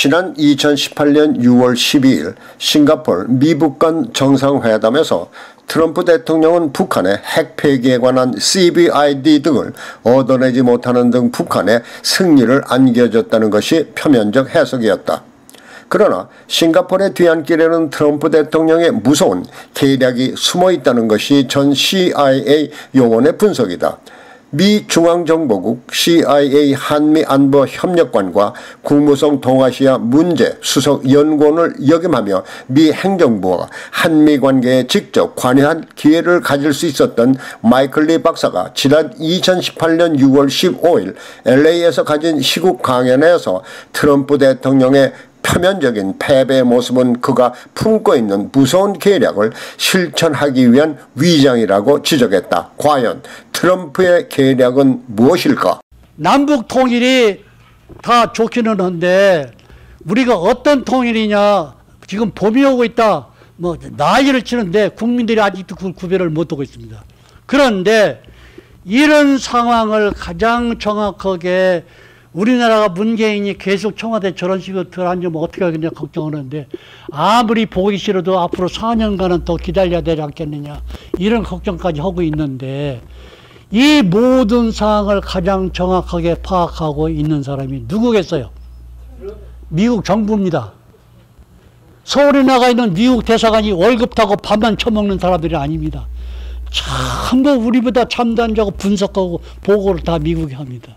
지난 2018년 6월 12일 싱가포르 미북 간 정상회담에서 트럼프 대통령은 북한의 핵 폐기에 관한 CVID 등을 얻어내지 못하는 등 북한의 승리를 안겨줬다는 것이 표면적 해석이었다. 그러나 싱가포르의 뒤안길에는 트럼프 대통령의 무서운 계략이 숨어있다는 것이 전 CIA 요원의 분석이다. 미 중앙정보국 CIA 한미안보협력관과 국무성 동아시아 문제 수석 연구원을 역임하며 미 행정부가 한미관계에 직접 관여할 기회를 가질 수 있었던 마이클 리 박사가 지난 2018년 6월 15일 LA에서 가진 시국 강연에서 트럼프 대통령의 표면적인 패배의 모습은 그가 품고 있는 무서운 계략을 실천하기 위한 위장이라고 지적했다. 과연 트럼프의 계략은 무엇일까? 남북 통일이 다 좋기는 한데 우리가 어떤 통일이냐, 지금 봄이 오고 있다, 뭐 난리를 치는데 국민들이 아직도 그걸 구별을 못하고 있습니다. 그런데 이런 상황을 가장 정확하게 우리나라가 문재인이 계속 청와대 저런 식으로 들어앉으면 어떻게 하겠냐 걱정하는데, 아무리 보기 싫어도 앞으로 4년간은 더 기다려야 되지 않겠느냐, 이런 걱정까지 하고 있는데, 이 모든 상황을 가장 정확하게 파악하고 있는 사람이 누구겠어요? 미국 정부입니다. 서울에 나가 있는 미국 대사관이 월급 타고 밥만 처먹는 사람들이 아닙니다. 전부 우리보다 참단자고 분석하고 보고를 다 미국이 합니다.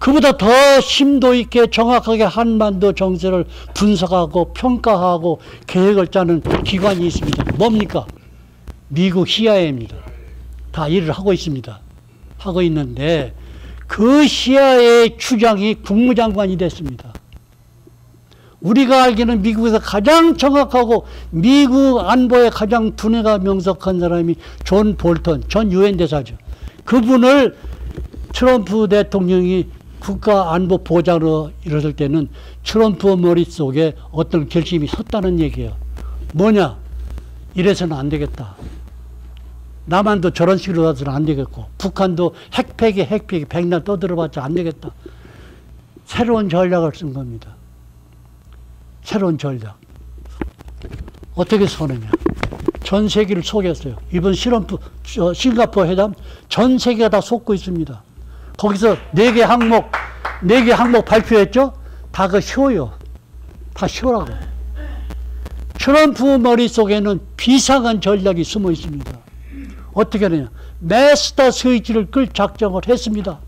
그보다 더 심도 있게 정확하게 한반도 정세를 분석하고 평가하고 계획을 짜는 기관이 있습니다. 뭡니까? 미국 CIA입니다. 다 일을 하고 있습니다. 하고 있는데 그 CIA 추장이 국무장관이 됐습니다. 우리가 알기는 미국에서 가장 정확하고 미국 안보에 가장 두뇌가 명석한 사람이 존 볼턴 전 유엔 대사죠. 그분을 트럼프 대통령이 국가안보보장으로 이랬을 때는 트럼프 머릿속에 어떤 결심이 섰다는 얘기예요. 뭐냐? 이래서는 안 되겠다. 남한도 저런 식으로 가서는 안 되겠고, 북한도 핵폐기 백날 떠들어봤자 안 되겠다. 새로운 전략을 쓴 겁니다. 새로운 전략. 어떻게 서느냐? 전 세계를 속였어요. 이번 싱가포르 회담 전 세계가 다 속고 있습니다. 거기서 4개 항목 발표했죠? 다 그 쇼요. 다 쇼라고. 트럼프 머릿속에는 비상한 전략이 숨어 있습니다. 어떻게 하느냐? 마스터 스위치를 끌 작정을 했습니다.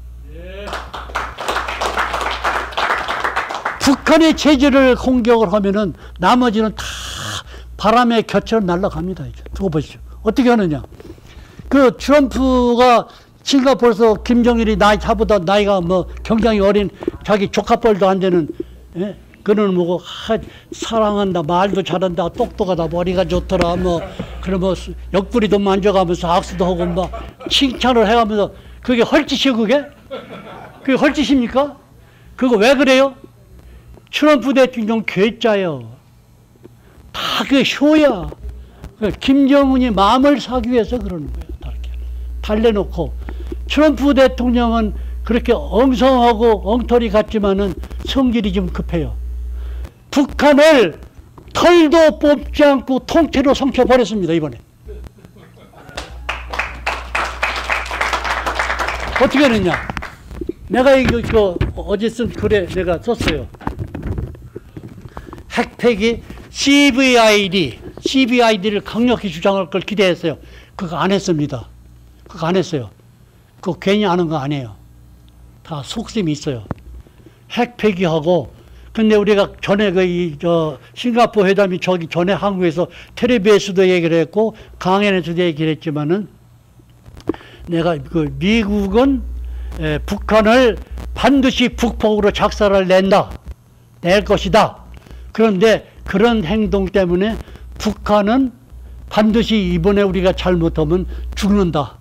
북한의 체제를 공격을 하면은 나머지는 다 바람의 곁처럼 날아갑니다. 이제. 두고 보시죠. 어떻게 하느냐? 그 트럼프가 싱가포르에서 김정일이 자보다 나이가 뭐 굉장히 어린 자기 조카뻘도 안 되는, 예? 그는 뭐고 사랑한다, 말도 잘한다, 똑똑하다, 머리가 좋더라, 뭐 그런 뭐 옆구리도 만져가면서 악수도 하고 막 칭찬을 해가면서, 그게 헐짓이요 그게? 그게 헐짓입니까? 그거 왜 그래요? 트럼프 대통령 괴짜예요. 다 그게 쇼야. 김정은이 마음을 사기 위해서 그러는 거예요. 달래놓고. 트럼프 대통령은 그렇게 엉성하고 엉터리 같지만은 성질이 좀 급해요. 북한을 털도 뽑지 않고 통째로 삼켜버렸습니다, 이번에. 어떻게 했느냐? 내가 이거 어제 쓴 글에 내가 썼어요. 핵폐기 CVID를 강력히 주장할 걸 기대했어요. 그거 안 했습니다. 그거 안 했어요. 그거 괜히 하는 거 아니에요. 다 속셈이 있어요. 핵 폐기하고, 근데 우리가 전에 싱가포르 회담이 저기 전에 한국에서 텔레비에서도 얘기를 했고, 강연에서도 얘기를 했지만은, 내가 미국은 북한을 반드시 북폭으로 작살을 낼 것이다. 그런데 그런 행동 때문에 북한은 반드시 이번에 우리가 잘못하면 죽는다.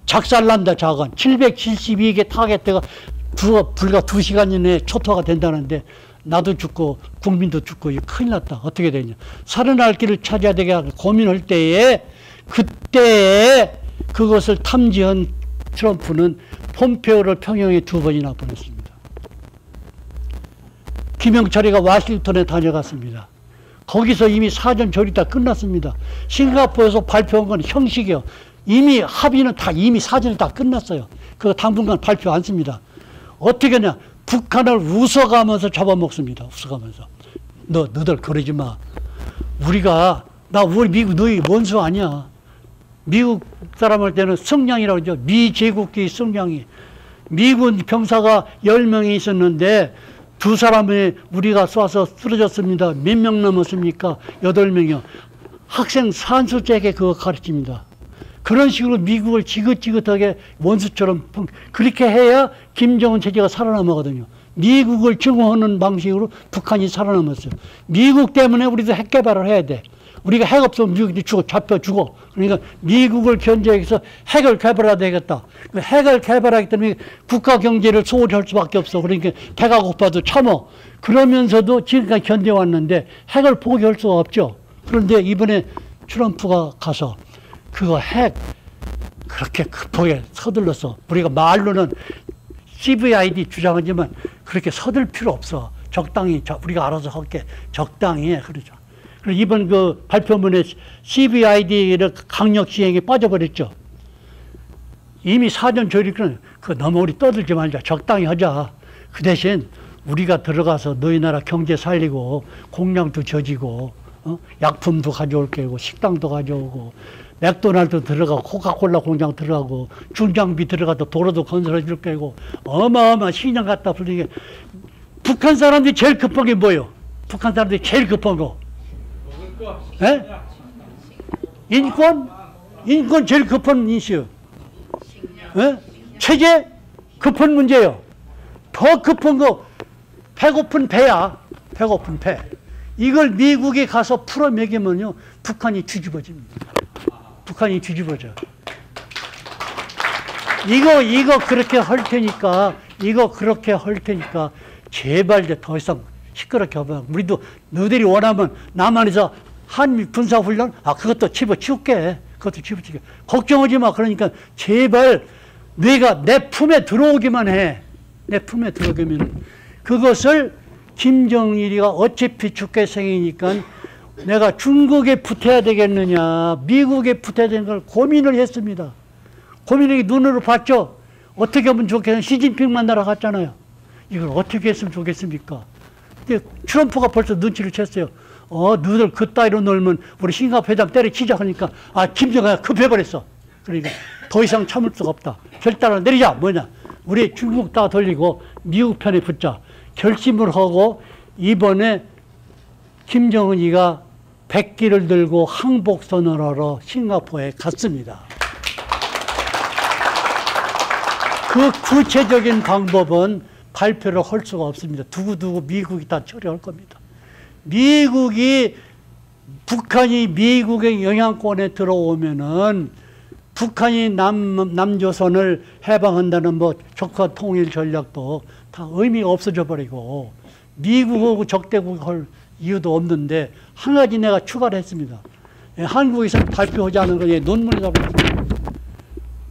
작살난다. 자건 772개 타겟대가 불과 2시간 이내에 초토화가 된다는데, 나도 죽고 국민도 죽고 큰일 났다. 어떻게 되냐? 살아날 길을 찾아야 되게 고민할 때에, 그때에 그것을 탐지한 트럼프는 폼페오를 평양에 2번이나 보냈습니다. 김영철이가 워싱턴에 다녀갔습니다. 거기서 이미 사전 조율이 다 끝났습니다. 싱가포르에서 발표한 건 형식이요. 이미 합의는 다 이미 사전이 다 끝났어요. 그거 당분간 발표 안 씁니다. 어떻게 하냐. 북한을 웃어가면서 잡아먹습니다. 웃어가면서. 너들 그러지 마. 우리 미국 너희 원수 아니야. 미국 사람할 때는 성량이라고 하죠. 미제국주의 성량이. 미군 병사가 10명이 있었는데 두 사람이 우리가 쏴서 쓰러졌습니다. 몇 명 남았습니까? 8명이요. 학생 산술제게 그거 가르칩니다. 그런 식으로 미국을 지긋지긋하게 원수처럼 그렇게 해야 김정은 체제가 살아남거든요. 미국을 증오하는 방식으로 북한이 살아남았어요. 미국 때문에 우리도 핵 개발을 해야 돼. 우리가 핵 없으면 미국이 잡혀 죽어. 그러니까 미국을 견제해서 핵을 개발해야 되겠다. 핵을 개발하기 때문에 국가 경제를 소홀히 할 수밖에 없어. 그러니까 배가 고파도 참어. 그러면서도 지금까지 견뎌왔는데 핵을 포기할 수가 없죠. 그런데 이번에 트럼프가 가서 그거 핵 그렇게 급하게 서둘러서 우리가 말로는 CVID 주장하지만 그렇게 서둘 필요 없어. 적당히 우리가 알아서 할게. 적당히 해. 그러죠. 그리고 이번 그 발표문에 CVID를 강력 시행에 빠져버렸죠. 이미 사전 조율은 그 너무 우리 떠들지 말자. 적당히 하자. 그 대신 우리가 들어가서 너희 나라 경제 살리고 공장도 저지고 약품도 가져올 거고 식당도 가져오고 맥도날드 들어가고 코카콜라 공장 들어가고 중장비 들어가도 도로도 건설해 줄 거고 어마어마한 신장 갖다 불리게. 북한 사람들이 제일 급한 게 뭐예요? 북한 사람들이 제일 급한 거. 에? 인권? 인권 제일 급한 이슈. 에? 체제? 급한 문제예요. 더 급한 거 배고픈 배야. 배고픈 배. 이걸 미국에 가서 풀어 먹이면요 북한이 뒤집어집니다. 북한이 뒤집어져. 이거 그렇게 할 테니까 그렇게 할 테니까 제발 이제 더 이상 시끄럽게 하면 우리도 너희들이 원하면 남한에서 한미 군사훈련 그것도 집어치울게. 그것도 집어치울게. 걱정하지 마. 그러니까 제발 내가 내 품에 들어오기만 해. 내 품에 들어오기만. 그것을 김정일이가 어차피 죽게 생이니까 내가 중국에 붙어야 되겠느냐 미국에 붙어야 되는 걸 고민을 했습니다. 고민을 눈으로 봤죠. 어떻게 하면 좋겠냐. 시진핑 만나러 갔잖아요. 이걸 어떻게 했으면 좋겠습니까? 근데 트럼프가 벌써 눈치를 챘어요. 너희들 그따위로 놀면 우리 싱가포르 회장 때려치자 하니까 김정은이 급해버렸어. 그러니까 더 이상 참을 수가 없다. 결단을 내리자. 뭐냐. 우리 중국 다 돌리고 미국 편에 붙자. 결심을 하고 이번에 김정은이가 백기를 들고 항복선언을 하러 싱가포르에 갔습니다. 그 구체적인 방법은 발표를 할 수가 없습니다. 두고두고 미국이 다 처리할 겁니다. 북한이 미국의 영향권에 들어오면은 북한이 남조선을 해방한다는 적화 통일 전략도 다 의미가 없어져 버리고 미국하고 적대국 할 이유도 없는데 한 가지 내가 추가를 했습니다. 한국에서 발표하지 않은 거 논문에 잡았습니다.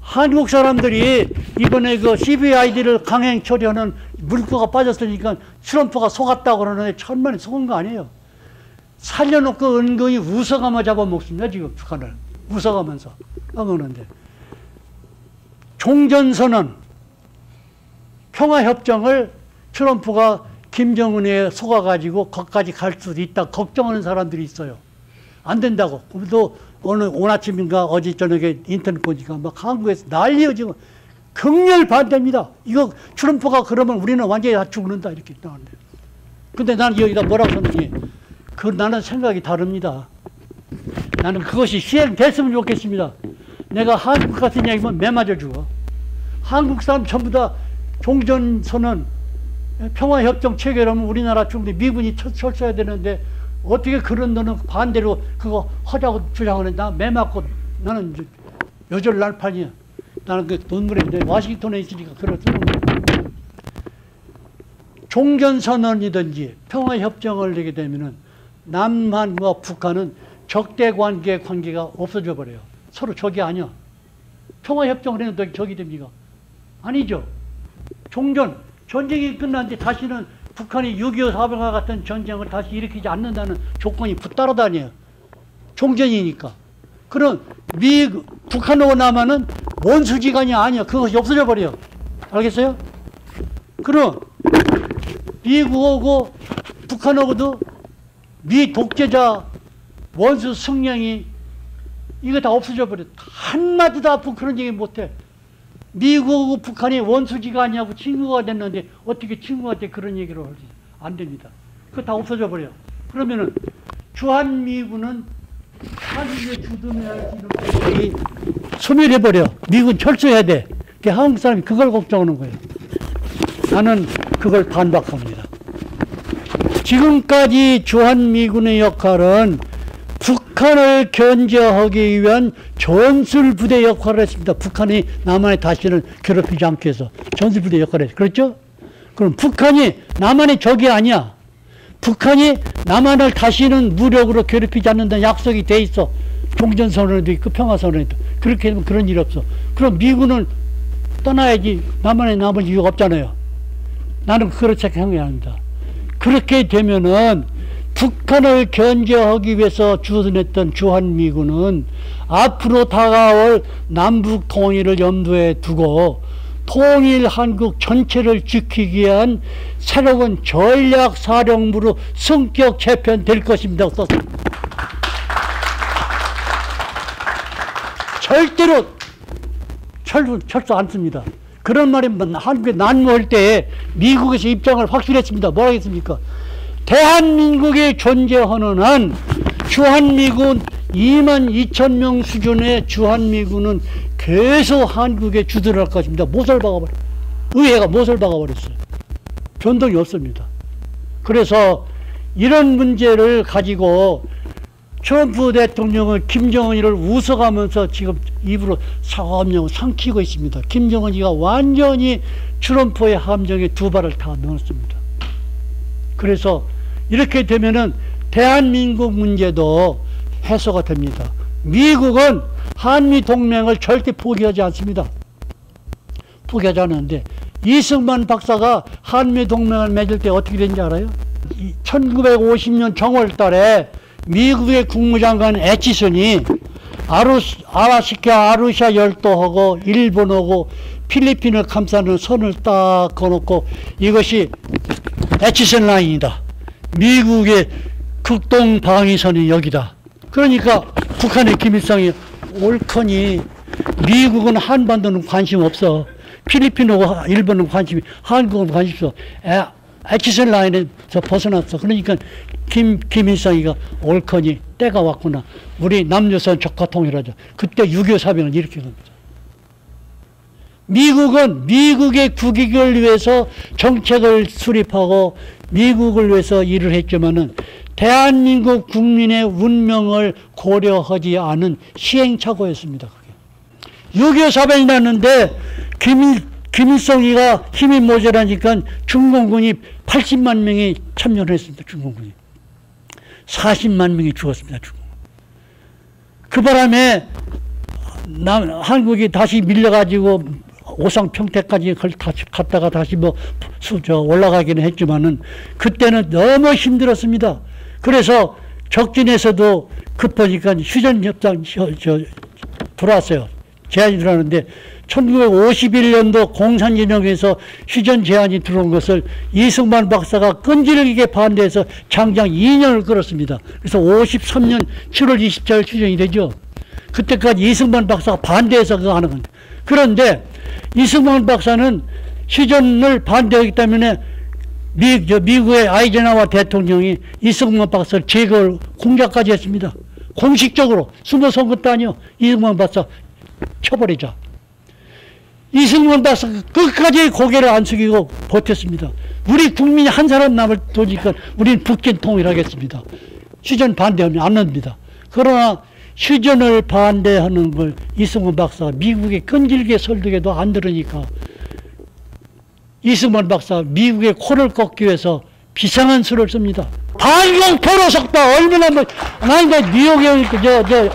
한국 사람들이 이번에 그 CVID를 강행 처리하는 물꼬가 빠졌으니까 트럼프가 속았다고 그러는데 천만에 속은 거 아니에요. 살려놓고 은근히 웃어가며 잡아먹습니다. 지금 북한을. 웃어가면서 먹는데. 종전선언, 평화협정을 트럼프가 김정은에 속아가지고 거기까지 갈 수도 있다 걱정하는 사람들이 있어요. 안 된다고. 그래도 오늘 아침인가 어제 저녁에 인터넷 보니까 막 한국에서 난리요 지금. 극렬 반대입니다. 이거 트럼프가 그러면 우리는 완전히 다 죽는다 이렇게 나오는데. 근데 나는 여기다 뭐라고 썼느니 나는 생각이 다릅니다. 나는 그것이 시행됐으면 좋겠습니다. 내가 한국 같은 얘기면 매 맞아 죽어. 한국 사람 전부 다 종전선언 평화협정 체결하면 우리나라 중국에 미군이 철수해야 되는데 어떻게 그런 너는 반대로 그거 하자고 주장하는 나 매 맞고 나는 여절 날판이야. 나는 그 논문에 워싱턴에 있으니까 그렇더라고. 종전선언이든지 평화협정을 내게 되면은 남한과 북한은 관계가 없어져 버려요. 서로 적이 아니야. 평화협정을 해도 적이 됩니까? 아니죠. 전쟁이 끝난 뒤 다시는 북한이 6.25 사병과 같은 전쟁을 다시 일으키지 않는다는 조건이 붙따라다녀요. 종전이니까. 그럼 북한하고 남한은 원수지간이 아니야. 그것이 없어져 버려. 알겠어요? 그럼 미국하고 북한하고도 미 독재자 원수 승령이 이거 다 없어져 버려. 한마디도 앞으로 그런 얘기 못해. 미국하고 북한이 원수지가 아니냐고 친구가 됐는데 어떻게 친구가 돼 그런 얘기를 하지? 안 됩니다. 그거 다 없어져 버려. 그러면은 주한미군은 한국에 주둔해야 할 이렇게 소멸해버려. 미군 철수해야 돼. 한국 사람이 그걸 걱정하는 거예요. 나는 그걸 반박합니다. 지금까지 주한미군의 역할은 북한을 견제하기 위한 전술부대 역할을 했습니다. 북한이 남한에 다시는 괴롭히지 않기 위해서 전술부대 역할을 했어요. 그렇죠? 그럼 북한이 남한의 적이 아니야. 북한이 남한을 다시는 무력으로 괴롭히지 않는다는 약속이 돼 있어. 종전선언에도 있고 평화선언에도. 그렇게 되면 그런 일이 없어. 그럼 미군은 떠나야지. 남한에 남을 이유가 없잖아요. 나는 그렇게 생각합니다. 그렇게 되면은 북한을 견제하기 위해서 주둔했던 주한미군은 앞으로 다가올 남북 통일을 염두에 두고 통일 한국 전체를 지키기 위한 새로운 전략사령부로 성격 재편될 것입니다. 절대로 철수 않습니다. 그런 말이 한국에 난무할 때 미국에서 입장을 확실했습니다. 뭐라 했습니까? 대한민국이 존재하는 한 주한미군 22,000명 수준의 주한미군은 계속 한국에 주둔할 것입니다. 못을 박아버렸어요. 의회가 못을 박아버렸어요. 변동이 없습니다. 그래서 이런 문제를 가지고 트럼프 대통령은 김정은이를 웃어가면서 지금 입으로 사업용 삼키고 있습니다. 김정은이가 완전히 트럼프의 함정에 두 발을 다 넣었습니다. 그래서 이렇게 되면은 대한민국 문제도 해소가 됩니다. 미국은 한미 동맹을 절대 포기하지 않습니다. 포기하지 않는데 이승만 박사가 한미 동맹을 맺을 때 어떻게 된지 알아요? 1950년 정월 달에 미국의 국무장관 애치슨이 아라스카 아루샤 열도하고 일본하고 필리핀을 감싸는 선을 딱 그어놓고 이것이 애치슨 라인이다. 미국의 극동 방위선이 여기다. 그러니까 북한의 김일성이 옳거니 미국은 한반도는 관심 없어. 필리핀하고 일본은 관심이, 한국은 관심 없어. 애치슨 라인에서 벗어났어. 그러니까 김일성이가 옳거니 때가 왔구나. 우리 남조선 적화 통일하자. 그때 6.25 사병을 일으킨 겁니다. 미국은 미국의 국익을 위해서 정책을 수립하고 미국을 위해서 일을 했지만은 대한민국 국민의 운명을 고려하지 않은 시행착오였습니다. 6.25 사병이 났는데 김일성이가 힘이 모자라니까 중공군이 80만 명이 참여를 했습니다. 중공군이 40만 명이 죽었습니다. 그 바람에 한국이 다시 밀려가지고 오상평택까지 갔다가 다시 올라가기는 했지만은 그때는 너무 힘들었습니다. 그래서 적진에서도 급하니까 휴전협상 들어왔어요. 제안이 들어왔는데 1951년도 공산진영에서 휴전 제안이 들어온 것을 이승만 박사가 끈질기게 반대해서 장장 2년을 끌었습니다. 그래서 53년 7월 24일 휴전이 되죠. 그때까지 이승만 박사가 반대해서 그거 하는 건데. 그런데 이승만 박사는 휴전을 반대하기 때문에 미국의 아이젠하워 대통령이 이승만 박사를 제거를 공작까지 했습니다. 공식적으로 숨어선 것도 아니요. 이승만 박사 쳐버리자. 이승만 박사가 끝까지 고개를 안 숙이고 버텼습니다. 우리 국민이 한 사람 남을 두니까 우리는 북진 통일하겠습니다. 휴전 반대하면 안 합니다. 그러나 휴전을 반대하는 걸 이승만 박사가 미국에 끈질기게 설득해도 안 들으니까 이승만 박사가 미국의 코를 꺾기 위해서 비상한 수를 씁니다. 반공 포로 석방 얼마나 나 뉴욕에 오니까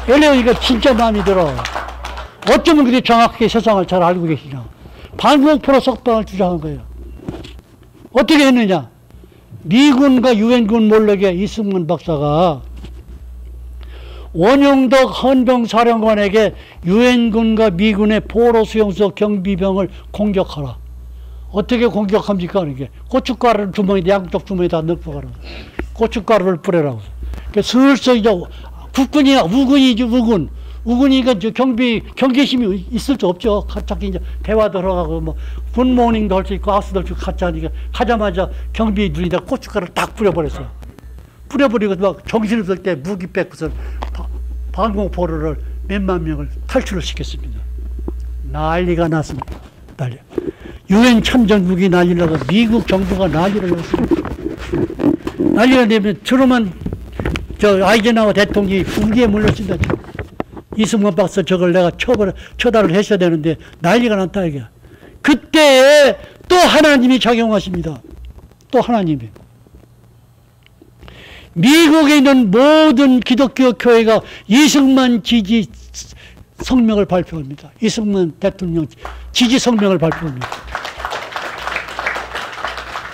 LA 오니까 진짜 마음이 들어. 어쩌면 그렇게 정확하게 세상을 잘 알고 계시냐. 반공 포로 석방을 주장한 거예요. 어떻게 했느냐. 미군과 유엔군 몰락에 이승만 박사가 원용덕 헌병사령관에게 유엔군과 미군의 포로 수용소 경비병을 공격하라. 어떻게 공격합니까? 이게 고춧가루를 양쪽 주머니에다 넣고 가라. 고춧가루를 뿌려라고. 슬슬 이제 국군이야, 우군이지, 우군. 우군이니까 경계심이 있을 수 없죠. 갑자기 이제 대화 들어가고, 뭐, 굿모닝도 할 수 있고, 아스도 할 수 있고, 같이 하니까, 가자마자 경비 눈이다 고춧가루를 딱 뿌려버렸어요. 뿌려버리고, 막 정신을 들 때 무기 뺏고서 방공포로를 몇만 명을 탈출을 시켰습니다. 난리가 났습니다. 난리. 유엔 참전국이 난리라고 미국 정부가 난리를 났습니다. 난리가 되면 저러면 아이젠하워 대통령이 분기에 물렸습니다. 이승만 박사 저걸 내가 처단을 했어야 되는데 난리가 났다 이게. 그때에 또 하나님이 작용하십니다. 또 하나님이. 미국에 있는 모든 기독교 교회가 이승만 지지 성명을 발표합니다. 이승만 대통령 지지 성명을 발표합니다.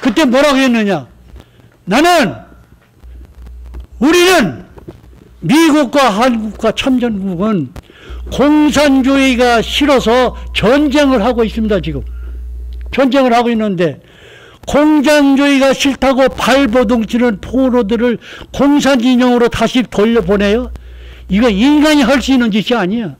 그때 뭐라고 했느냐? 우리는 미국과 한국과 참전국은 공산주의가 싫어서 전쟁을 하고 있습니다. 지금 전쟁을 하고 있는데 공산주의가 싫다고 발버둥 치는 포로들을 공산진영으로 다시 돌려보내요? 이거 인간이 할 수 있는 짓이 아니야.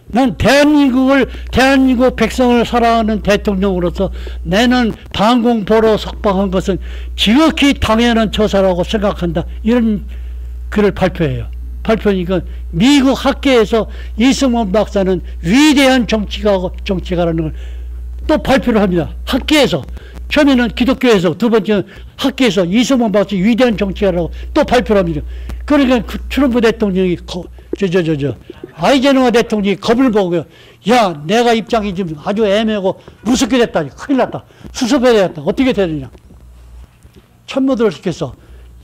난 대한민국 백성을 사랑하는 대통령으로서 나는 방공포로 석방한 것은 지극히 당연한 처사라고 생각한다. 이런 글을 발표해요. 발표니까 미국 학계에서 이승만 박사는 위대한 정치가라는 걸 또 발표를 합니다. 학계에서. 처음에는 기독교에서, 두 번째는 학계에서 이승만 박사 위대한 정치가라고 또 발표를 합니다. 그러니까 트럼프 대통령이 아이젠하워 대통령이 겁을 먹어요. 야, 내가 입장이 지금 아주 애매하고 무섭게 됐다. 큰일 났다. 수습해야 되겠다. 어떻게 되느냐. 참모들을 시켜서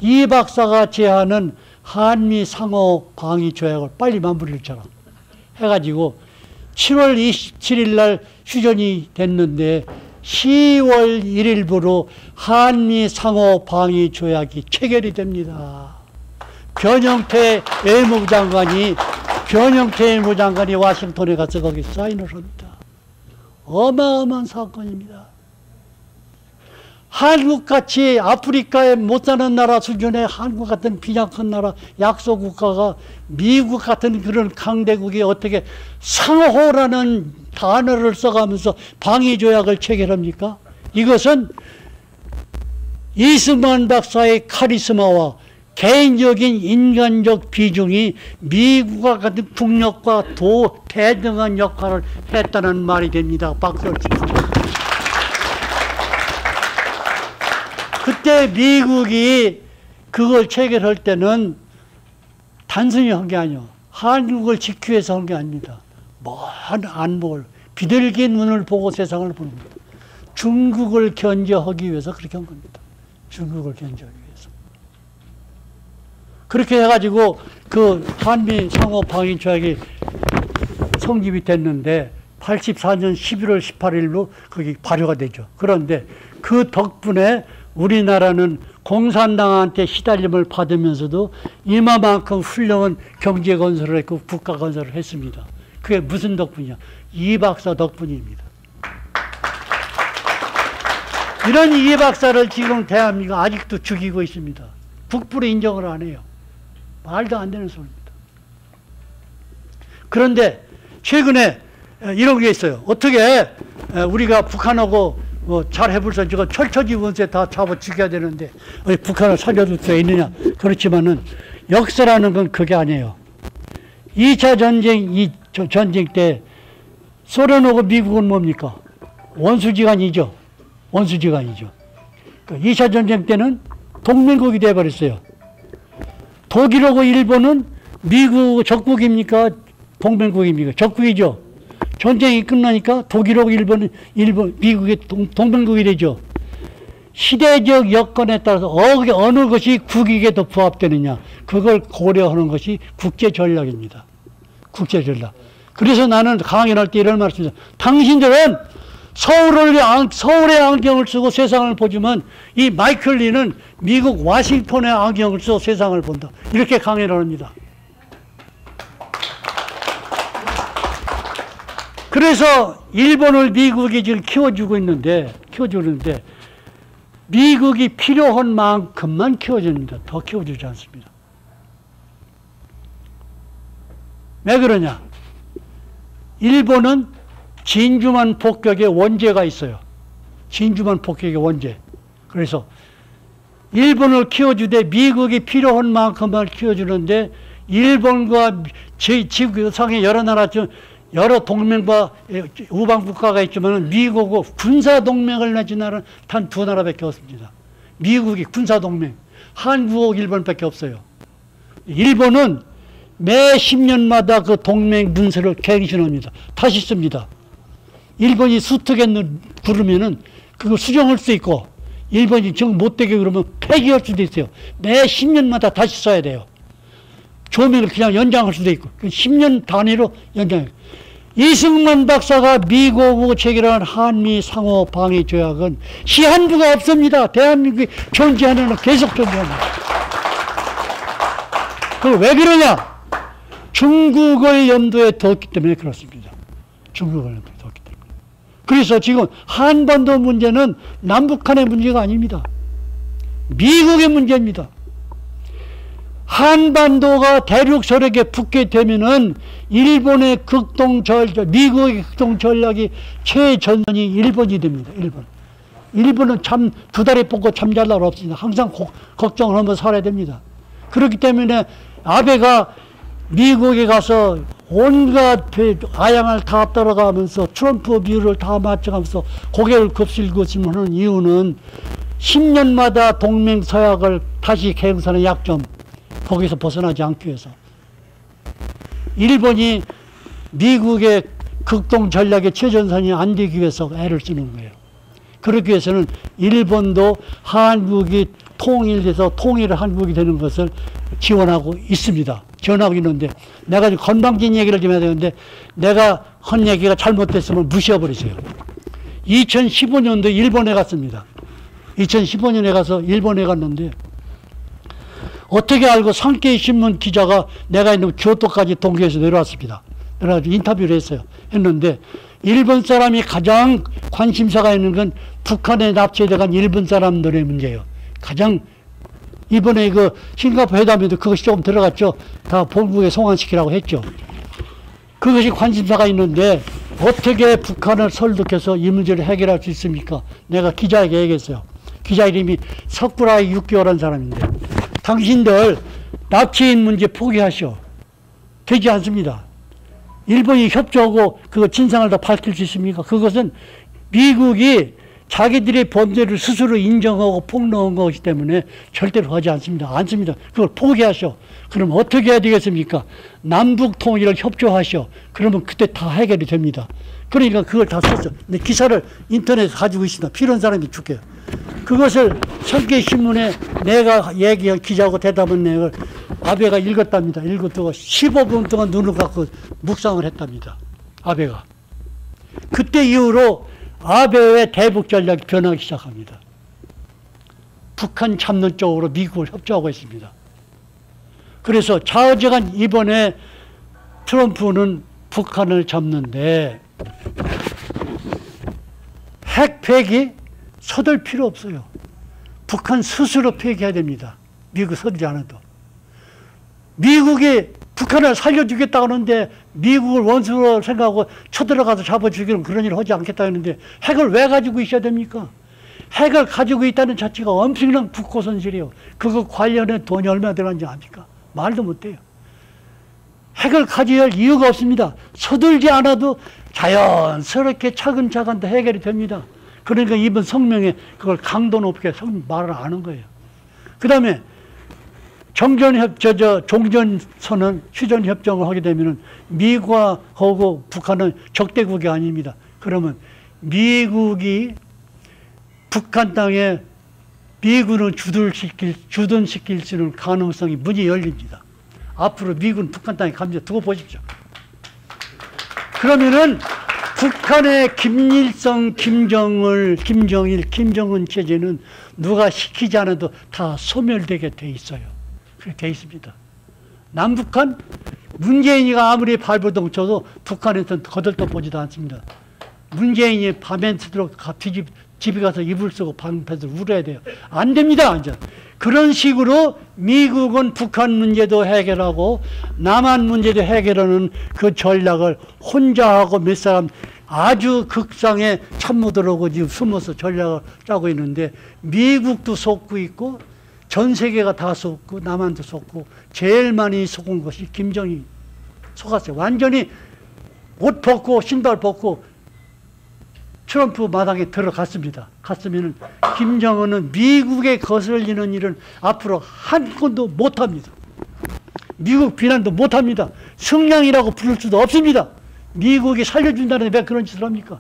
이 박사가 제안한 한미 상호 방위 조약을 빨리 마무리를 쳐라. 해가지고 7월 27일 날 휴전이 됐는데 10월 1일부로 한미 상호 방위 조약이 체결이 됩니다. 변형태 외무부 장관이 와싱턴에 가서 거기 사인을 합니다. 어마어마한 사건입니다. 한국같이 아프리카에 못 사는 나라 수준의 한국 같은 빈약한 나라 약소국가가 미국 같은 그런 강대국이 어떻게 상호라는 단어를 써가면서 방위조약을 체결합니까? 이것은 이승만 박사의 카리스마와 개인적인 인간적 비중이 미국과 같은 국력과 대등한 역할을 했다는 말이 됩니다. 박수를 칩니다. 그때 미국이 그걸 체결할 때는 단순히 한 게 아니에요. 한국을 지키기 위해서 한 게 아닙니다. 먼 안목을, 비둘기 눈을 보고 세상을 보는 겁니다. 중국을 견제하기 위해서 그렇게 한 겁니다. 중국을 견제하기 위해서. 그렇게 해가지고 그 한미 상호 방위 조약이 성립이 됐는데 84년 11월 18일로 거기 발효가 되죠. 그런데 그 덕분에 우리나라는 공산당한테 시달림을 받으면서도 이마만큼 훌륭한 경제 건설을 했고 국가 건설을 했습니다. 그게 무슨 덕분이냐? 이 박사 덕분입니다. 이런 이 박사를 지금 대한민국 아직도 죽이고 있습니다. 국부로 인정을 안 해요. 말도 안 되는 소리입니다. 그런데 최근에 이런 게 있어요. 어떻게 우리가 북한하고 잘 해볼서 저거 철처지 원세 다 잡아 죽여야 되는데 북한을 살려줄 수 있느냐? 그렇지만은 역사라는 건 그게 아니에요. 2차 전쟁 때 소련하고 미국은 뭡니까? 원수지간이죠. 원수지간이죠. 2차 전쟁 때는 동맹국이 돼버렸어요. 독일하고 일본은 미국 적국입니까? 동맹국입니까? 적국이죠. 전쟁이 끝나니까 독일하고 미국의 동맹국이 되죠. 시대적 여건에 따라서 어느 것이 국익에 더 부합되느냐, 그걸 고려하는 것이 국제전략입니다. 국제전략. 그래서 나는 강연할 때 이런 말씀을 드립니다. 당신들은 서울의 안경을 쓰고 세상을 보지만 이 마이클 리는 미국 워싱턴의 안경을 쓰고 세상을 본다. 이렇게 강연을 합니다. 그래서 일본을 미국이 지금 키워주고 있는데 미국이 필요한 만큼만 키워줍니다. 더 키워주지 않습니다. 왜 그러냐? 일본은 진주만 폭격의 원죄가 있어요. 진주만 폭격의 원죄. 그래서 일본을 키워주되 미국이 필요한 만큼만 키워주는데 일본과 지구상의 여러 나라 중 여러 동맹과 우방 국가가 있지만 미국하고 군사 동맹을 맺은 나라는 단 두 나라밖에 없습니다. 미국이 군사 동맹, 한국하고 일본밖에 없어요. 일본은 매 10년마다 그 동맹 문서를 갱신합니다. 다시 씁니다. 일본이 수특했는 그러면은 그거 수정할 수 있고 일본이 정 못되게 그러면 폐기할 수도 있어요. 매 10년마다 다시 써야 돼요. 조명을 그냥 연장할 수도 있고 10년 단위로 연장해요. 이승만 박사가 미국하고 체결한 한미 상호 방위 조약은 시한부가 없습니다. 대한민국이 존재하는 한 계속 존재합니다. 그 왜 그러냐? 중국을 염두에 뒀기 때문에 그렇습니다. 중국을 염두에 뒀기 때문에. 그래서 지금 한반도 문제는 남북한의 문제가 아닙니다. 미국의 문제입니다. 한반도가 대륙 세력에 붙게 되면은 일본의 미국의 극동 전략이 최전선이 일본이 됩니다. 일본은 참 두 다리 뻗고 잠잘 날 없습니다. 항상 걱정을 하면서 살아야 됩니다. 그렇기 때문에 아베가 미국에 가서 온갖 아양을 다 떨어가면서 트럼프 비율을 다 맞춰가면서 고개를 곱슬고 하는 이유는 10년마다 동맹 서약을 다시 개정하는 약점, 거기서 벗어나지 않기 위해서. 일본이 미국의 극동 전략의 최전선이 안 되기 위해서 애를 쓰는 거예요. 그렇기 위해서는 일본도 한국이 통일돼서 통일 한국이 되는 것을 지원하고 있습니다. 지원하고 있는데 내가 좀 건방진 얘기를 좀 해야 되는데 내가 한 얘기가 잘못됐으면 무시해버리세요. 2015년도 일본에 갔습니다. 2015년에 가서 일본에 갔는데 어떻게 알고 산케이 신문 기자가 내가 있는 교토까지 동경에서 내려왔습니다. 그래가지고 인터뷰를 했는데 일본 사람이 가장 관심사가 있는 건 북한에 납치돼간 일본 사람들의 문제예요. 가장 이번에 그 싱가포르 회담에도 그것이 조금 들어갔죠. 다 본국에 송환시키라고 했죠. 그것이 관심사가 있는데 어떻게 북한을 설득해서 이 문제를 해결할 수 있습니까? 내가 기자에게 얘기했어요. 기자 이름이 석구라이 6개월한 사람인데 당신들 납치인 문제 포기하시오. 되지 않습니다. 일본이 협조하고 그 진상을 다 밝힐 수 있습니까? 그것은 미국이 자기들의 범죄를 스스로 인정하고 폭로한 것이기 때문에 절대로 하지 않습니다. 그걸 포기하시오. 그럼 어떻게 해야 되겠습니까? 남북 통일을 협조하시오. 그러면 그때 다 해결이 됩니다. 그러니까 그걸 다 썼어. 근데 기사를 인터넷에 가지고 있습니다. 필요한 사람이 줄게요. 그것을 산케이 신문에 내가 얘기한 기자하고 대답한 내용을 아베가 읽었답니다. 읽었다가 15분 동안 눈을 감고 묵상을 했답니다. 아베가. 그때 이후로 아베의 대북 전략이 변하기 시작합니다. 북한 잡는 쪽으로 미국을 협조하고 있습니다. 그래서 좌우지간 이번에 트럼프는 북한을 잡는데 핵 폐기 서둘 필요 없어요. 북한 스스로 폐기해야 됩니다. 미국 서두지 않아도. 미국이 북한을 살려주겠다고 하는데 미국을 원수로 생각하고 쳐들어가서 잡아주기는 그런 일을 하지 않겠다 했는데 핵을 왜 가지고 있어야 됩니까? 핵을 가지고 있다는 자체가 엄청난 국고 손실이에요. 그거 관련해 돈이 얼마 들어간지 압니까? 말도 못해요. 핵을 가져야 할 이유가 없습니다. 서둘지 않아도 자연스럽게 차근차근 다 해결이 됩니다. 그러니까 이번 성명에 그걸 강도 높게 말을 안 한 거예요. 그 다음에 종전선언, 휴전협정을 하게 되면 미국하고 북한은 적대국이 아닙니다. 그러면 미국이 북한 땅에 미군을 주둔시킬 수 있는 가능성이 문이 열립니다. 앞으로 미군 북한 땅에 갑니다. 두고 보십시오. 그러면은 북한의 김일성, 김정일, 김정은 체제는 누가 시키지 않아도 다 소멸되게 돼 있어요. 그렇게 돼 있습니다. 남북한 문재인이가 아무리 발버둥 쳐도 북한에서는 거들떠보지도 않습니다. 문재인이 밤에 새도록 집에 가서 이불 쓰고 방패서 울어야 돼요. 안 됩니다. 이제. 그런 식으로 미국은 북한 문제도 해결하고 남한 문제도 해결하는 그 전략을 혼자 하고 몇 사람 아주 극상의 참모들하고 지금 숨어서 전략을 짜고 있는데 미국도 속고 있고 전 세계가 다 속고 남한도 속고 제일 많이 속은 것이 김정일 속았어요. 완전히 옷 벗고 신발 벗고 트럼프 마당에 들어갔습니다. 갔으면 김정은은 미국에 거슬리는 일은 앞으로 한 건도 못합니다. 미국 비난도 못합니다. 승량이라고 부를 수도 없습니다. 미국이 살려준다는데 왜 그런 짓을 합니까?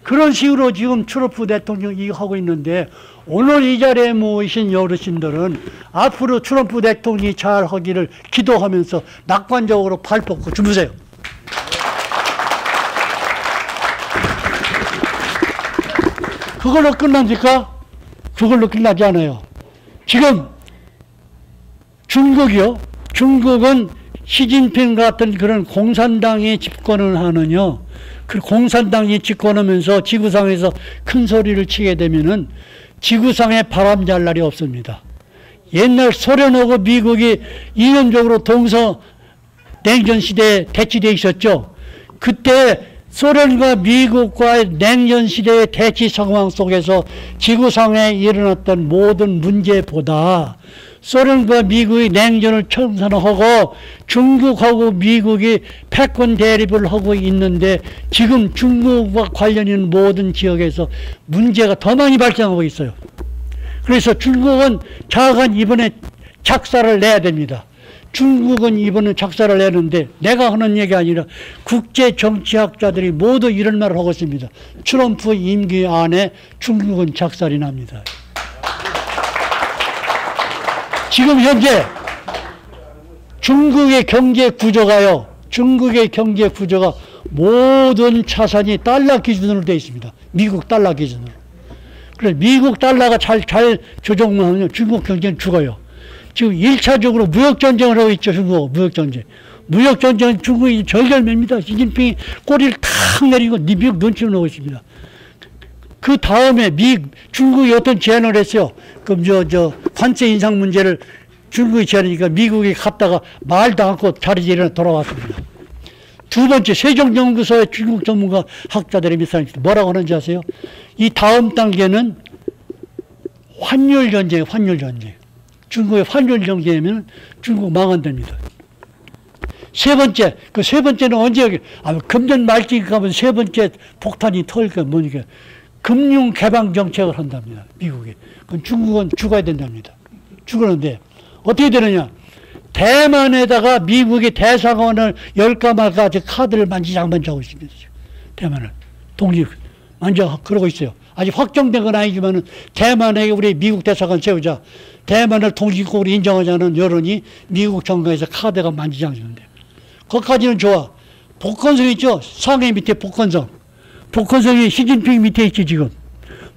그런 식으로 지금 트럼프 대통령이 하고 있는데 오늘 이 자리에 모이신 어르신들은 앞으로 트럼프 대통령이 잘 하기를 기도하면서 낙관적으로 발 뻗고 주무세요. 그걸로 끝납니까? 그걸로 끝나지 않아요. 지금 중국이요. 중국은 시진핑 같은 그런 공산당이 집권을 하느냐. 그 공산당이 집권하면서 지구상에서 큰 소리를 치게 되면은 지구상에 바람 잘 날이 없습니다. 옛날 소련하고 미국이 이념적으로 동서 냉전 시대에 대치되어 있었죠. 그때 소련과 미국과의 냉전 시대의 대치 상황 속에서 지구상에 일어났던 모든 문제보다 소련과 미국이 냉전을 청산하고 중국하고 미국이 패권 대립을 하고 있는데 지금 중국과 관련 있는 모든 지역에서 문제가 더 많이 발생하고 있어요. 그래서 중국은 자관 이번에 작사를 내야 됩니다. 중국은 이번에 작사를 내는데 내가 하는 얘기 아니라 국제 정치학자들이 모두 이런 말을 하고 있습니다. 트럼프 임기 안에 중국은 작살이 납니다. 지금 현재 중국의 경제 구조가요. 중국의 경제 구조가 모든 자산이 달러 기준으로 되어 있습니다. 미국 달러 기준으로. 그래서 미국 달러가 잘 조정만 하면 중국 경제는 죽어요. 지금 1차적으로 무역전쟁을 하고 있죠. 중국 무역전쟁. 무역전쟁은 중국이 절ገል맵니다. 시진핑이 꼬리를 탁 내리고 미국 눈치를 놓고 있습니다. 그 다음에 중국이 어떤 제안을 했어요. 그럼 관세 인상 문제를 중국이 제안하니까 미국이 갔다가 말도 않고 자리에 일어나 돌아왔습니다. 두 번째, 세종연구소의 중국 전문가 학자들이 몇 사람이 뭐라고 하는지 아세요? 이 다음 단계는 환율 전쟁. 중국의 환율 전쟁이면 중국 망한답니다. 세 번째, 그 세 번째는 언제, 금년 말기 가면 세 번째 폭탄이 터질까 뭐니까 금융 개방 정책을 한답니다. 미국이. 그럼 중국은 죽어야 된답니다. 죽었는데 어떻게 되느냐? 대만에다가 미국이 대사관을 열까 말까 카드를 만지작만지하고 있습니다. 대만을 독립 그러고 있어요. 아직 확정된 건 아니지만은 대만에 우리 미국 대사관 세우자. 대만을 독립국으로 인정하자는 여론이 미국 정부에서 카드가 만지작하는데 거기까지는 좋아. 복건성 있죠? 상해 밑에 복건성. 복건성이 시진핑 밑에 있지 지금.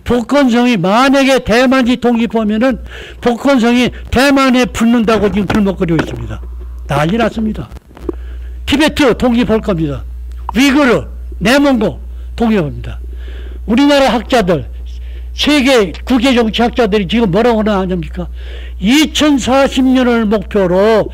복건성이 만약에 대만이 독립하면은 복건성이 대만에 붙는다고 지금 불먹거리고 있습니다. 난리 났습니다. 티베트 독립할 겁니다. 위구르, 내몽고 독립합니다. 우리나라 학자들, 세계 국제 정치 학자들이 지금 뭐라고 하냐니까 2040년을 목표로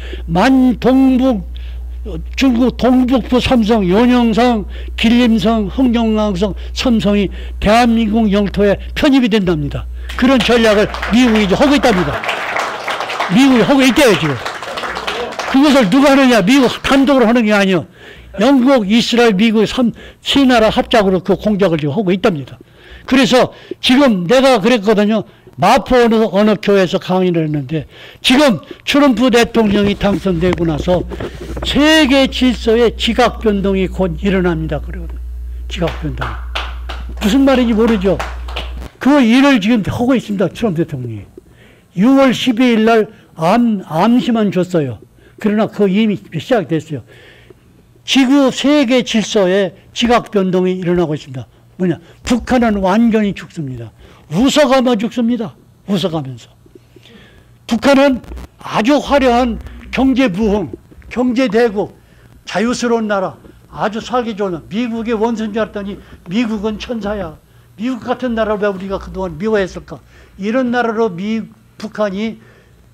중국 동북부 삼성, 연영성, 길림성, 흥정강성, 삼성이 대한민국 영토에 편입이 된답니다. 그런 전략을 미국이 이제 하고 있답니다. 미국이 하고 있대요 지금. 그것을 누가 하느냐? 미국 단독으로 하는 게 아니에요. 영국, 이스라엘, 미국 세 나라 합작으로 그 공작을 지금 하고 있답니다. 그래서 지금 내가 그랬거든요. 마포 어느 교회에서 강의를 했는데 지금 트럼프 대통령이 당선되고 나서 세계 질서의 지각 변동이 곧 일어납니다. 그러거든요. 지각 변동. 무슨 말인지 모르죠. 그 일을 지금 하고 있습니다. 트럼프 대통령이. 6월 12일 날 암시만 줬어요. 그러나 그 이미 시작됐어요. 지구 세계 질서에 지각 변동이 일어나고 있습니다. 뭐냐? 북한은 완전히 죽습니다. 웃어가며 죽습니다. 웃어가면서. 북한은 아주 화려한 경제 부흥, 경제 대국, 자유스러운 나라, 아주 살기 좋은 나라. 미국의 원수인 줄 알았더니 미국은 천사야. 미국 같은 나라를 왜 우리가 그동안 미워했을까? 이런 나라로 북한이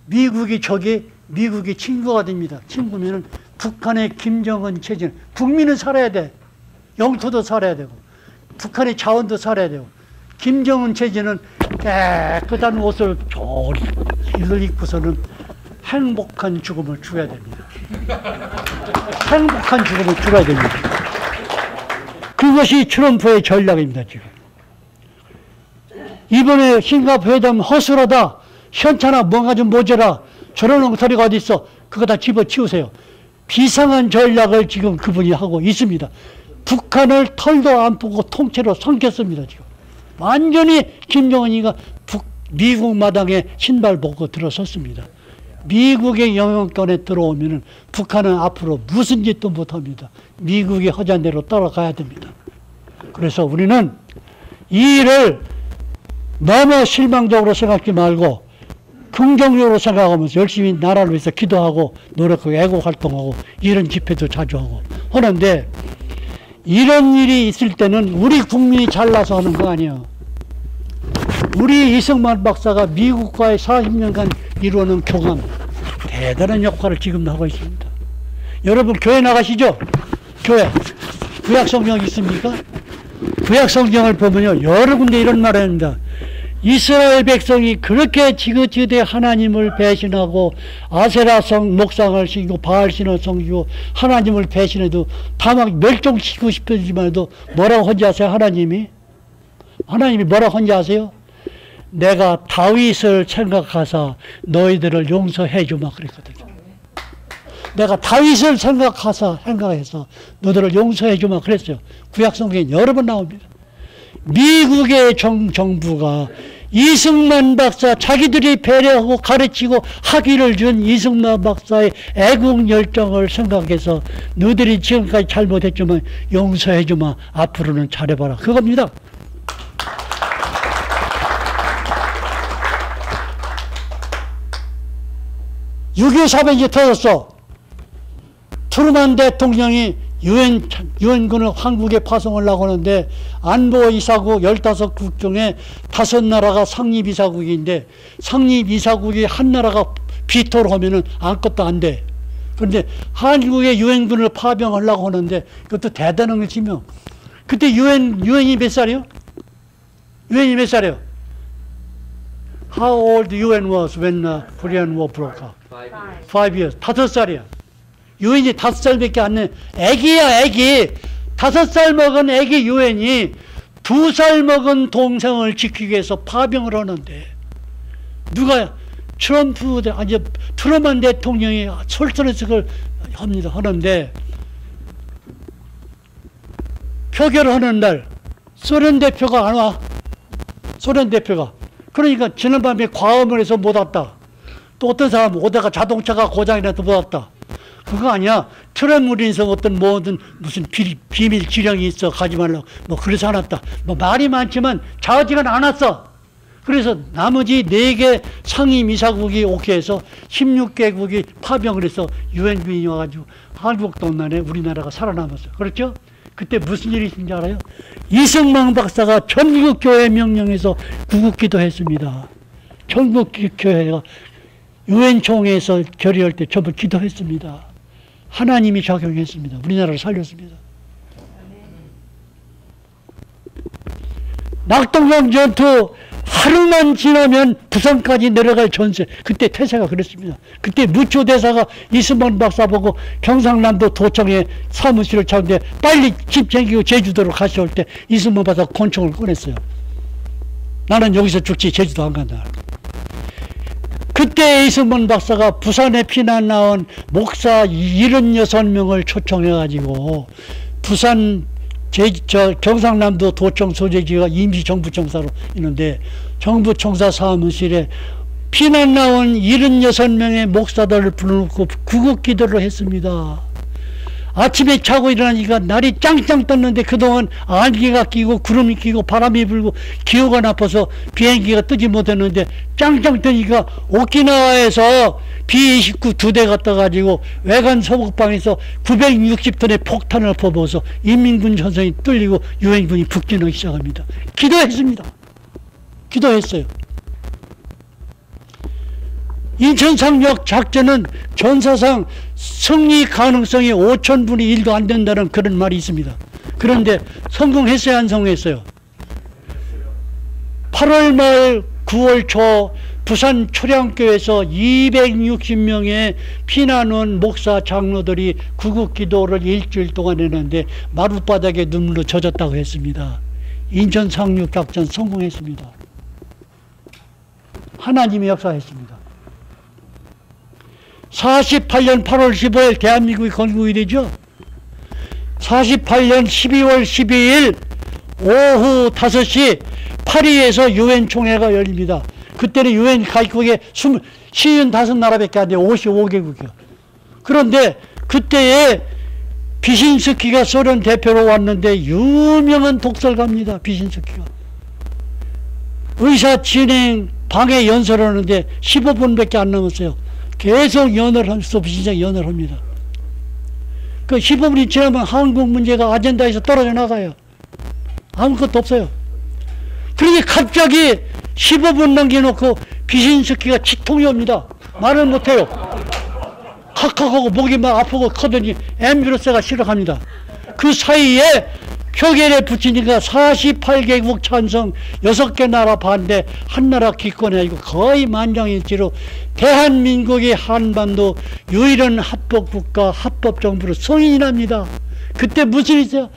미국이 적이 미국이 친구가 됩니다. 친구면은 북한의 김정은 체제는 국민은 살아야 돼. 영토도 살아야 되고 북한의 자원도 살아야 되고 김정은 체제는 깨끗한 옷을 이걸 입고서는 행복한 죽음을 죽어야 됩니다. 행복한 죽음을 죽어야 됩니다. 그것이 트럼프의 전략입니다. 지금 이번에 싱가포르 회담 허술하다, 현찮아, 뭔가 좀 모자라, 저런 엉터리가 어디 있어, 그거 다 집어치우세요. 비상한 전략을 지금 그분이 하고 있습니다. 북한을 털도 안 pu고 통째로 삼켰습니다. 지금 완전히 김정은이가 미국 마당에 신발 벗고 들어섰습니다. 미국의 영향권에 들어오면 북한은 앞으로 무슨 짓도 못합니다. 미국의 허전 대로 따라가야 됩니다. 그래서 우리는 이 일을 너무 실망적으로 생각하지 말고 긍정적으로 생각하면서 열심히 나라를 위해서 기도하고 노력하고 애국활동하고 이런 집회도 자주 하고 하는데, 이런 일이 있을 때는 우리 국민이 잘나서 하는 거 아니에요. 우리 이승만 박사가 미국과의 40년간 이루어놓은 교감, 대단한 역할을 지금도 하고 있습니다. 여러분 교회 나가시죠? 교회 구약성경 있습니까? 구약성경을 보면요 여러 군데 이런 말을 합니다. 이스라엘 백성이 그렇게 지긋지긋해 하나님을 배신하고 아세라성 목상을 신고 바알신을 섬기고 하나님을 배신해도 다막 멸종시키고 싶지만도 뭐라고 한지 아세요? 하나님이 뭐라고 한지 아세요? 내가 다윗을 생각하사 너희들을 용서해 주마 그랬거든요. 내가 다윗을 생각해서 너희들을 용서해 주마 그랬어요. 구약성경에 여러 번 나옵니다. 미국의 정부가 이승만 박사, 자기들이 배려하고 가르치고 학위를 준 이승만 박사의 애국 열정을 생각해서 너희들이 지금까지 잘못했지만 용서해 주마, 앞으로는 잘해봐라, 그겁니다. (6.25) 사변이 터졌어. 트루만 대통령이 유엔군을 한국에 파송을 하고 하는데 안보이사국 15국 중에 5나라가 상립이사국인데 상립이사국이 한 나라가 비토를 하면은 아무것도 안 돼. 그런데 한국에 유엔군을 파병하려고 하는데 그것도 대단한 것이며, 그때 유엔이 몇 살이요? 유엔이 몇 살이요? How old UN was when Korean War broke out? 5 years. 5살이야. 유엔이 5살밖에 안 돼. 애기야, 애기. 5살 먹은 애기 유엔이 2살 먹은 동생을 지키기 위해서 파병을 하는데, 누가 트럼만 대통령이 솔선해석을 합니다. 하는데, 표결하는 날 소련 대표가 안 와. 소련 대표가. 그러니까 지난밤에 과음을 해서 못 왔다. 또 어떤 사람 오다가 자동차가 고장이 나서 못 왔다. 그거 아니야. 트럼물인서 어떤 무슨 비밀 지령이 있어 가지 말라고 뭐 그래서 안 왔다. 뭐 말이 많지만 자지가 안 왔어. 그래서 나머지 4개 상임이사국이 오케이해서 16개국이 파병을 해서 유엔군이 와가지고 한국동란에 우리나라가 살아남았어요. 그렇죠? 그때 무슨 일이 있는지 알아요? 이승만 박사가 전국교회 명령해서 구국기도 했습니다. 전국교회가 유엔 총회에서 결의할 때 전부 기도했습니다. 하나님이 작용했습니다. 우리나라를 살렸습니다. 낙동강 전투 하루만 지나면 부산까지 내려갈 전세, 그때 태세가 그랬습니다. 그때 무초 대사가 이승만 박사 보고 경상남도 도청에 사무실을 찾는데 빨리 집 챙기고 제주도로 가셔올 때 이승만 박사 권총을 꺼냈어요. 나는 여기서 죽지 제주도 안 간다. 그때 이승만 박사가 부산에 피난 나온 목사 76명을 초청해가지고 부산 경상남도 도청 소재지가 임시정부청사로 있는데 정부청사 사무실에 피난 나온 76명의 목사들을 불러놓고 구국기도를 했습니다. 아침에 자고 일어나니까 날이 짱짱 떴는데 그동안 안개가 끼고 구름이 끼고 바람이 불고 기후가 나빠서 비행기가 뜨지 못했는데 짱짱 뜨니까 오키나와에서 B-29 2대 갖다 가지고 외관 소극방에서 960톤의 폭탄을 퍼부어서 인민군 전선이 뚫리고 유엔군이 북진하기 시작합니다. 기도했습니다. 기도했어요. 인천 상륙 작전은 전사상 승리 가능성이 5000분의 1도 안 된다는 그런 말이 있습니다. 그런데 성공했어요, 안 성공했어요? 8월 말 9월 초 부산 초량교에서 260명의 피난 온 목사 장로들이 구국기도를 일주일 동안 했는데 마룻바닥에 눈물로 젖었다고 했습니다. 인천 상륙 작전 성공했습니다. 하나님의 역사했습니다. 48년 8월 15일 대한민국이 건국이 되죠. 48년 12월 12일 오후 5시 파리에서 유엔 총회가 열립니다. 그때는 유엔 가입국에 55나라밖에 안 돼요. 55개국이요. 그런데 그때에 비신스키가 소련 대표로 왔는데 유명한 독설가입니다. 비신스키가. 의사 진행 방해 연설을 하는데 15분밖에 안 남았어요. 계속 연을 할 수 없이 진짜 연을 합니다. 그 15분이 지나면 한국 문제가 아젠다에서 떨어져 나가요. 아무것도 없어요. 그러니 갑자기 15분 남겨놓고 비신스키가 치통이 옵니다. 말을 못해요. 칵칵하고 목이 막 아프고 커더니 앰뷸런스가 시작합니다. 그 사이에 표결에 붙이니까 48개국 찬성 6개 나라 반대 한 나라 기권해 가지고 거의 만장일치로 대한민국이 한반도 유일한 합법국가 합법정부로 승인이 납니다. 그때 무슨 일이 있어요?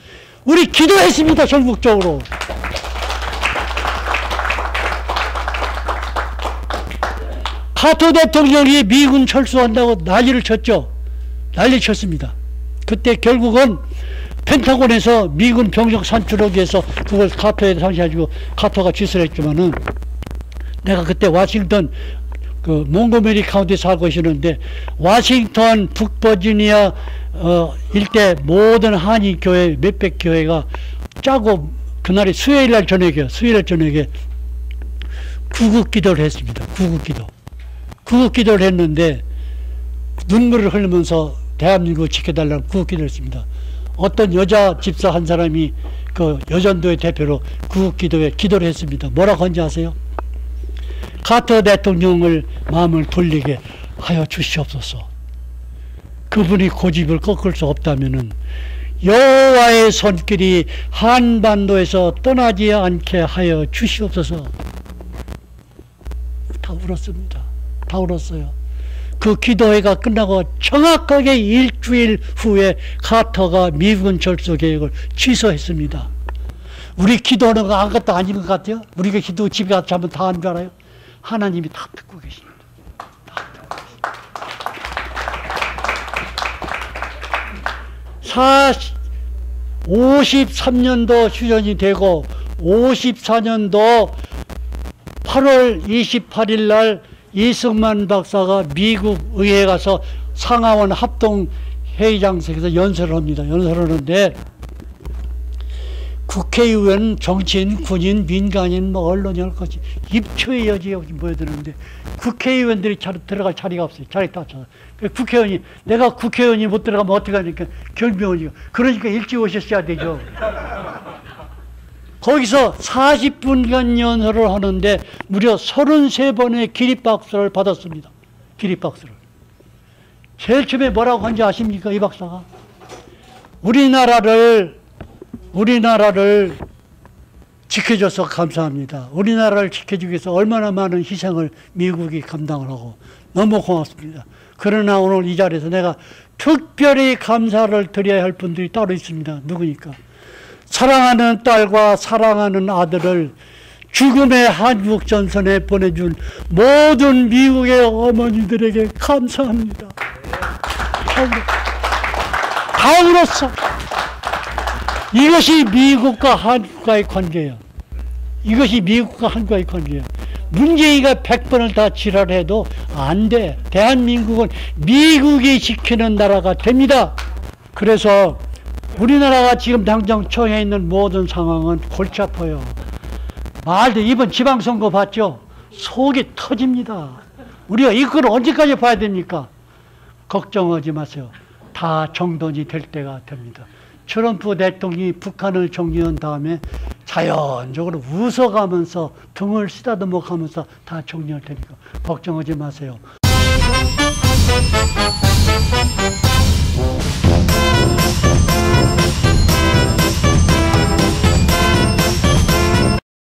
우리 기도했습니다. 전국적으로. 카터 대통령이 미군 철수한다고 난리를 쳤죠. 난리 쳤습니다. 그때 결국은 펜타곤에서 미군 병력 산출하기 위해서 그걸 카터에 상시해가지고 카터가 취소를 했지만은 내가 그때 워싱턴 그 몽고메리 카운티에 살고 있었는데 워싱턴 북버지니아 일대 모든 한인 교회 몇백 교회가 짜고 그날이 수요일날 저녁이에요. 수요일날 저녁에 구국기도를 했습니다. 구국기도를 했는데 눈물을 흘리면서 대한민국을 지켜달라고 구국기도를 했습니다. 어떤 여자 집사 한 사람이 그 여전도의 대표로 구국기도에 기도를 했습니다. 뭐라고 한지 아세요? 카터 대통령을 마음을 돌리게 하여 주시옵소서. 그분이 고집을 꺾을 수 없다면은 여호와의 손길이 한반도에서 떠나지 않게 하여 주시옵소서. 다 울었습니다. 다 울었어요. 그 기도회가 끝나고 정확하게 일주일 후에 카터가 미군 철수 계획을 취소했습니다. 우리 기도하는 거 아무것도 아닌 것 같아요? 우리가 기도 집에 가서 자면 다 한 줄 알아요? 하나님이 다 듣고 계십니다. 다 듣고 계십니다. 53년도 휴전이 되고 54년도 8월 28일 날 이승만 박사가 미국 의회에 가서 상하원 합동회의장석에서 연설을 합니다. 연설을 하는데 국회의원, 정치인, 군인, 민간인, 뭐 언론이 할 것이 입초의 여지가 보여드는데 국회의원들이 들어갈 자리가 없어요. 자리 다 차. 국회의원이 내가 국회의원이 못 들어가면 어떻게 하니까 경비원이요. 그러니까 일찍 오셨어야 되죠. 거기서 40분간 연설을 하는데 무려 33번의 기립박수를 받았습니다. 기립박수를. 제일 처음에 뭐라고 한지 아십니까? 이 박사가. 우리나라를 지켜줘서 감사합니다. 우리나라를 지켜주기 위해서 얼마나 많은 희생을 미국이 감당을 하고 너무 고맙습니다. 그러나 오늘 이 자리에서 내가 특별히 감사를 드려야 할 분들이 따로 있습니다. 누구니까? 사랑하는 딸과 사랑하는 아들을 죽음의 한국전선에 보내준 모든 미국의 어머니들에게 감사합니다. 다 울었어. 이것이 미국과 한국과의 관계예요. 이것이 미국과 한국과의 관계예요. 문재인이가 100번을 다 지랄해도 안 돼. 대한민국은 미국이 지키는 나라가 됩니다. 그래서 우리나라가 지금 당장 처해 있는 모든 상황은 골치 아파요. 말도 이번 지방선거 봤죠? 속이 터집니다. 우리가 이걸 언제까지 봐야 됩니까? 걱정하지 마세요. 다 정돈이 될 때가 됩니다. 트럼프 대통령이 북한을 정리한 다음에 자연적으로 웃어가면서 등을 쓰다듬어 가면서 다 정리할 테니까 걱정하지 마세요.